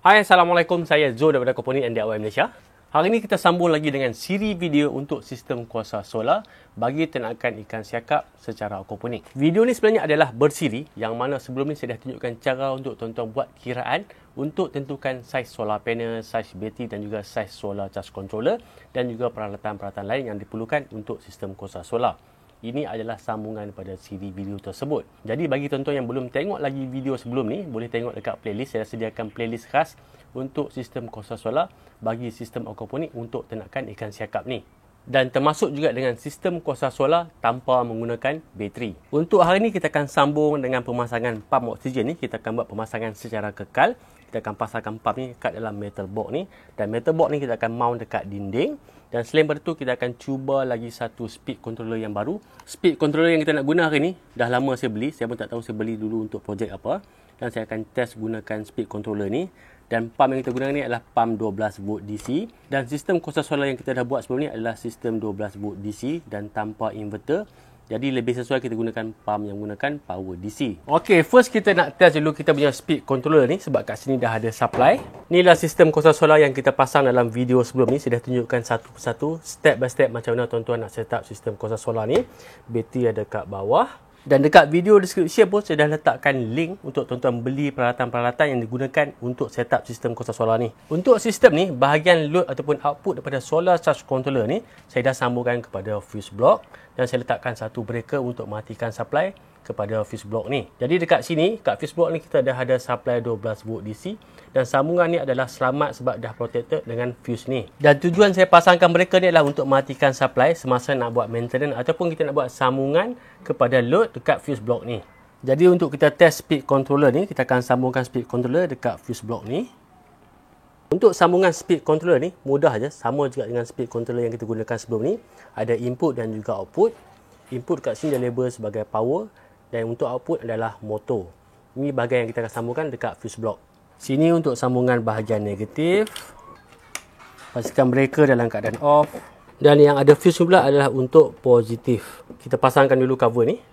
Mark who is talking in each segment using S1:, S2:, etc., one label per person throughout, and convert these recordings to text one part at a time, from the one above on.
S1: Hai, Assalamualaikum. Saya Zo daripada Komponen and DIY Malaysia. Hari ini kita sambung lagi dengan siri video untuk sistem kuasa solar bagi ternakan ikan siakap secara aquaponik. Video ni sebenarnya adalah bersiri yang mana sebelum ni saya dah tunjukkan cara untuk tuan-tuan buat kiraan untuk tentukan saiz solar panel, saiz bateri dan juga saiz solar charge controller dan juga peralatan-peralatan lain yang diperlukan untuk sistem kuasa solar. Ini adalah sambungan pada siri video tersebut. Jadi bagi tuan-tuan yang belum tengok lagi video sebelum ni, boleh tengok dekat playlist. Saya sediakan playlist khas untuk sistem kuasa solar bagi sistem aquaponik untuk ternakan ikan siakap ni. Dan termasuk juga dengan sistem kuasa solar tanpa menggunakan bateri. Untuk hari ni kita akan sambung dengan pemasangan pump oksigen ni. Kita akan buat pemasangan secara kekal. Kita akan pasangkan pump ni kat dalam metal box ni. Dan metal box ni kita akan mount dekat dinding. Dan selain daripada tu, kita akan cuba lagi satu speed controller yang baru. Speed controller yang kita nak guna hari ni, dah lama saya beli. Saya pun tak tahu saya beli dulu untuk projek apa. Dan saya akan test gunakan speed controller ni. Dan pump yang kita gunakan ni adalah pump 12 volt DC. Dan sistem kuasa solar yang kita dah buat sebelum ni adalah sistem 12 volt DC dan tanpa inverter. Jadi lebih sesuai kita gunakan pump yang menggunakan power DC. Okey, first kita nak test dulu kita punya speed controller ni sebab kat sini dah ada supply. Inilah sistem kuasa solar yang kita pasang dalam video sebelum ni. Saya dah tunjukkan satu persatu, step by step macam mana tuan-tuan nak set up sistem kuasa solar ni. Bateri ada kat bawah. Dan dekat video description pun saya dah letakkan link untuk tuan-tuan beli peralatan-peralatan yang digunakan untuk set up sistem kuasa solar ni. Untuk sistem ni, bahagian load ataupun output daripada solar charge controller ni, saya dah sambungkan kepada fuse block dan saya letakkan satu breaker untuk matikan supply kepada fuse block ni. Jadi dekat sini, kat fuse block ni kita dah ada supply 12 volt DC dan sambungan ni adalah selamat sebab dah protected dengan fuse ni. Dan tujuan saya pasangkan breaker ni adalah untuk matikan supply semasa nak buat maintenance ataupun kita nak buat sambungan kepada load dekat fuse block ni. Jadi untuk kita test speed controller ni, kita akan sambungkan speed controller dekat fuse block ni. Untuk sambungan speed controller ni mudah aja, sama juga dengan speed controller yang kita gunakan sebelum ni. Ada input dan juga output. Input kat sini dah label sebagai power dan untuk output adalah motor. Ini bahagian yang kita akan sambungkan dekat fuse block. Sini untuk sambungan bahagian negatif. Pastikan breaker dalam keadaan off. Dan yang ada fuse pula adalah untuk positif. Kita pasangkan dulu cover ni.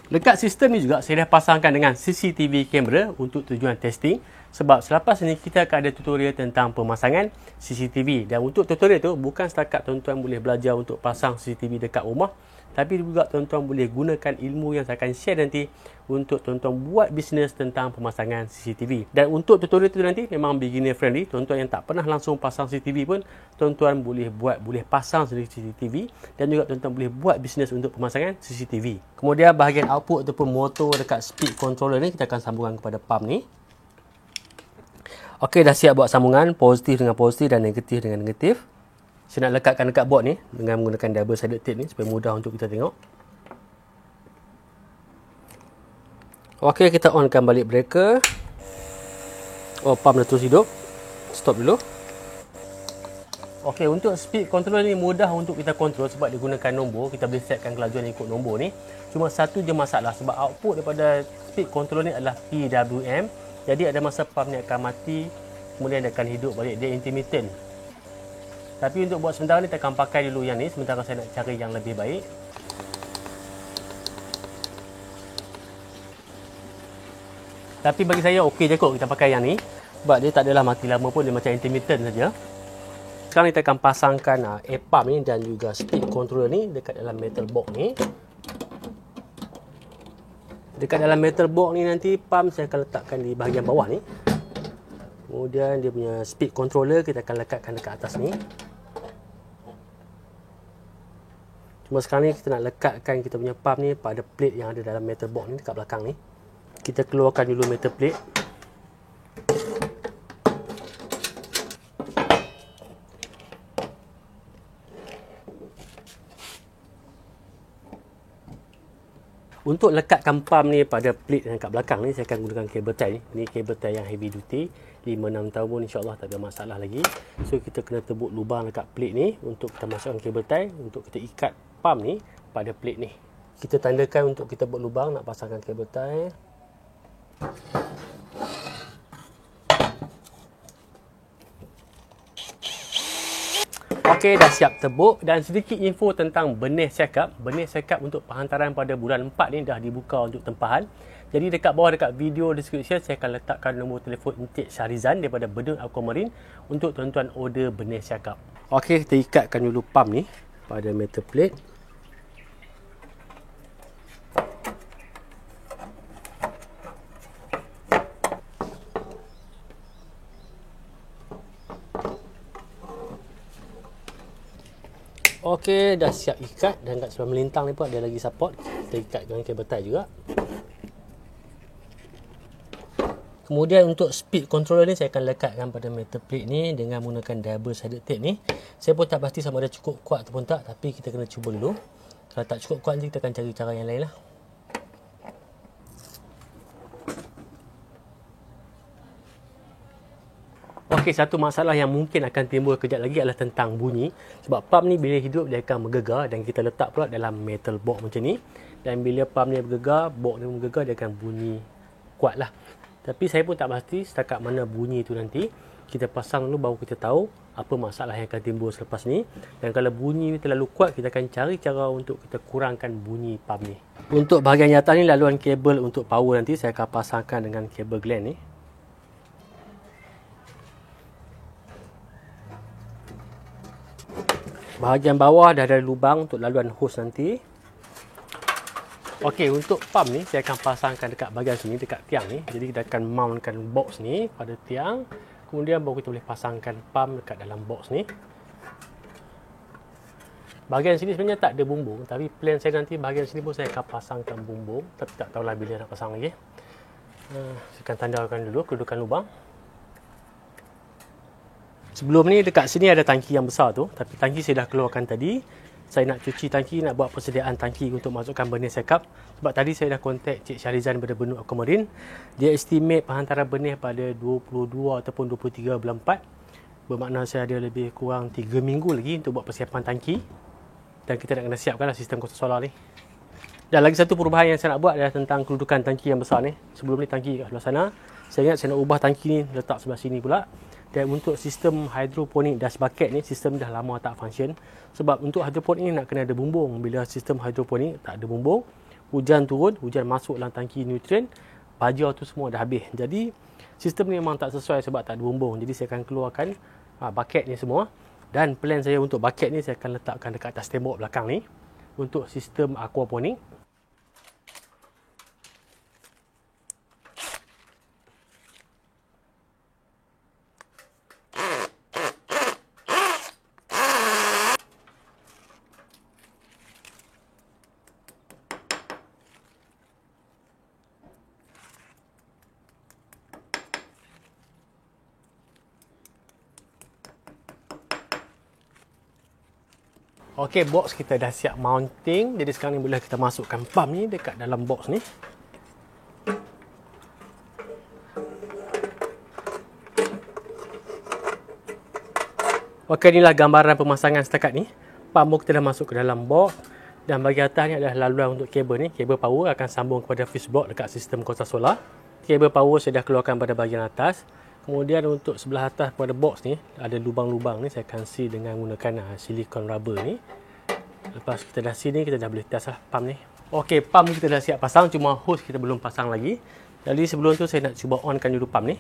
S1: Dekat sistem ni juga saya dah pasangkan dengan CCTV kamera untuk tujuan testing. Sebab selepas ni kita akan ada tutorial tentang pemasangan CCTV. Dan untuk tutorial tu bukan setakat tuan-tuan boleh belajar untuk pasang CCTV dekat rumah. Tapi juga tuan-tuan boleh gunakan ilmu yang saya akan share nanti untuk tuan-tuan buat bisnes tentang pemasangan CCTV. Dan untuk tutorial tu nanti memang beginner friendly. Tuan-tuan yang tak pernah langsung pasang CCTV pun tuan-tuan boleh pasang sendiri CCTV dan juga tuan-tuan boleh buat bisnes untuk pemasangan CCTV. Kemudian bahagian output ataupun motor dekat speed controller ni kita akan sambungkan kepada pump ni. Okey, dah siap buat sambungan positif dengan positif dan negatif dengan negatif. Saya nak lekatkan dekat board ni dengan menggunakan double sided tape ni supaya mudah untuk kita tengok. Okey, kita onkan balik breaker. Oh, pump dah terus hidup. Stop dulu. Okey, untuk speed controller ni mudah untuk kita kontrol sebab dia gunakan nombor. Kita boleh setkan kelajuan ikut nombor ni. Cuma satu je masalah sebab output daripada speed controller ni adalah PWM. Jadi ada masa pump ni akan mati, kemudian dia akan hidup balik. Dia intermittent. Tapi untuk buat sementara ni, kita akan pakai dulu yang ni. Sementara saya nak cari yang lebih baik. Tapi bagi saya okey je kot kita pakai yang ni. Sebab dia tak adalah mati lama pun, dia macam intermittent saja. Sekarang kita akan pasangkan air pump ni dan juga speed controller ni dekat dalam metal box ni. Dekat dalam metal box ni nanti pump saya akan letakkan di bahagian bawah ni. Kemudian dia punya speed controller kita akan lekatkan dekat atas ni. Cuma sekarang ni kita nak lekatkan kita punya pump ni pada plate yang ada dalam metal box ni dekat belakang ni. Kita keluarkan dulu metal plate. Untuk lekatkan pump ni pada plate yang kat belakang ni, saya akan gunakan kabel tie ni. Ini kabel tie yang heavy duty. 5-6 tahun pun insyaAllah tak ada masalah lagi. So kita kena tebuk lubang dekat plate ni untuk kita masukkan kabel tie untuk kita ikat pump ni pada plate ni. Kita tandakan untuk kita buat lubang nak pasangkan kabel tie. Okey, dah siap tebuk dan sedikit info tentang benih check-up. Benih check-up untuk penghantaran pada bulan 4 ni dah dibuka untuk tempahan. Jadi dekat bawah dekat video description saya akan letakkan nombor telefon Encik Syarizan daripada Benut Aquamarine untuk tuan-tuan order benih check-up. Okey, kita ikatkan dulu pump ni pada metal plate. Okey, dah siap ikat dan kat sebelah melintang ni pun ada lagi support. Kita ikat dengan kabel tie juga. Kemudian untuk speed controller ni saya akan lekatkan pada metal plate ni dengan menggunakan double sided tape ni. Saya pun tak pasti sama ada cukup kuat ataupun tak, tapi kita kena cuba dulu. Kalau tak cukup kuat nanti kita akan cari cara yang lain lah. Okey, satu masalah yang mungkin akan timbul kejap lagi adalah tentang bunyi. Sebab pump ni bila hidup dia akan bergegar dan kita letak pula dalam metal box macam ni. Dan bila pump ni bergegar, box ni bergegar, dia akan bunyi kuat lah. Tapi saya pun tak pasti setakat mana bunyi tu nanti. Kita pasang dulu baru kita tahu apa masalah yang akan timbul selepas ni. Dan kalau bunyi ni terlalu kuat, kita akan cari cara untuk kita kurangkan bunyi pump ni. Untuk bahagian atas ni, laluan kabel untuk power nanti saya akan pasangkan dengan kabel gland ni. Bahagian bawah dah ada lubang untuk laluan hos nanti. Okey, untuk pump ni saya akan pasangkan dekat bahagian sini, dekat tiang ni. Jadi kita akan mountkan box ni pada tiang. Kemudian baru kita boleh pasangkan pump dekat dalam box ni. Bahagian sini sebenarnya tak ada bumbung, tapi plan saya nanti bahagian sini pun saya akan pasangkan bumbung. Tapi tak tahulah bila nak pasang lagi. Saya akan tandakan dulu kedudukan lubang. Sebelum ni dekat sini ada tangki yang besar tu, tapi tangki saya dah keluarkan tadi. Saya nak cuci tangki, nak buat persediaan tangki untuk masukkan benih check-up. Sebab tadi saya dah kontak Cik Syarizan daripada Benut Aquamarine. Dia estimate penghantaran benih pada 22 ataupun 23 bulan 4. Bermakna saya ada lebih kurang 3 minggu lagi untuk buat persiapan tangki. Dan kita nak kena siapkanlah sistem kuasa solar ni. Dan lagi satu perubahan yang saya nak buat adalah tentang kedudukan tangki yang besar ni. Sebelum ni tangki kat sebelah sana. Saya ingat saya nak ubah tangki ni letak sebelah sini pula. Dan untuk sistem hidroponik dash bucket ni, sistem dah lama tak function. Sebab untuk hidroponik ni nak kena ada bumbung. Bila sistem hidroponik tak ada bumbung, hujan turun, hujan masuk dalam tangki nutrien, baja tu semua dah habis. Jadi sistem ni memang tak sesuai sebab tak ada bumbung. Jadi saya akan keluarkan bucket ni semua. Dan plan saya untuk bucket ni saya akan letakkan dekat atas tembok belakang ni untuk sistem aquaponik. Okey, box kita dah siap mounting. Jadi sekarang ni boleh kita masukkan pump ni dekat dalam box ni. Okey, inilah gambaran pemasangan setakat ni. Pump kita dah masuk ke dalam box. Dan bahagian atas ni adalah laluan untuk kabel ni. Kabel power akan sambung kepada fuse box dekat sistem kuasa solar. Kabel power saya dah keluarkan pada bahagian atas. Kemudian untuk sebelah atas pada box ni ada lubang-lubang ni saya akan seal dengan menggunakan silikon rubber ni. Lepas kita dah seal ni, kita dah boleh test lah pump ni. Okey, pump kita dah siap pasang, cuma hose kita belum pasang lagi. Jadi sebelum tu saya nak cuba onkan dulu pump ni.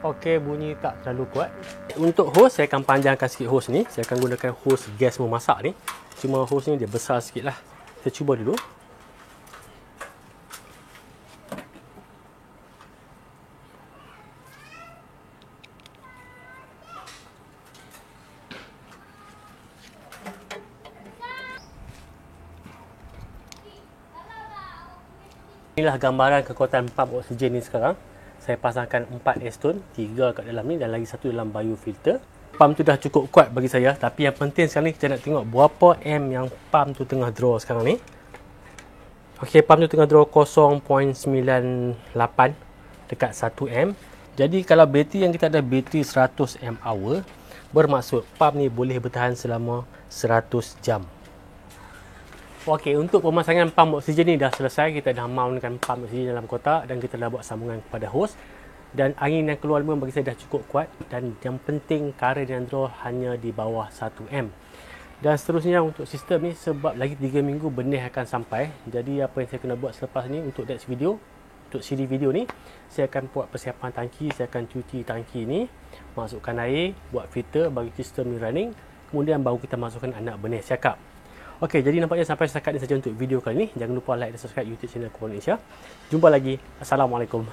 S1: Okey, bunyi tak terlalu kuat. Untuk hose saya akan panjangkan sikit hose ni. Saya akan gunakan hose gas memasak ni. Cuma hose ni dia besar sikit lah. Kita cuba dulu. Inilah gambaran kekuatan pump oksigen ni sekarang. Saya pasangkan 4 acetone, 3 kat dalam ni dan lagi satu dalam biofilter. Pump tu dah cukup kuat bagi saya, tapi yang penting sekarang ni kita nak tengok berapa M yang pump tu tengah draw sekarang ni. Okey, pump tu tengah draw 0.98 dekat 1 M. Jadi kalau bateri yang kita ada bateri 100 mAh, bermaksud pump ni boleh bertahan selama 100 jam. Okey, untuk pemasangan pump oksigen ni dah selesai. Kita dah mountkan pump oksigen dalam kotak dan kita dah buat sambungan kepada hose. Dan angin yang keluar memang bagi saya dah cukup kuat. Dan yang penting current yang draw hanya di bawah 1 A. Dan seterusnya untuk sistem ni, sebab lagi 3 minggu benih akan sampai. Jadi apa yang saya kena buat selepas ni untuk next video, untuk siri video ni, saya akan buat persiapan tangki. Saya akan cuci tangki ni, masukkan air, buat filter bagi sistem ni running. Kemudian baru kita masukkan anak benih siakap. Okey, jadi nampaknya sampai setakat ini saja untuk video kali ni. Jangan lupa like dan subscribe YouTube channel Aquaponics ya. Jumpa lagi. Assalamualaikum.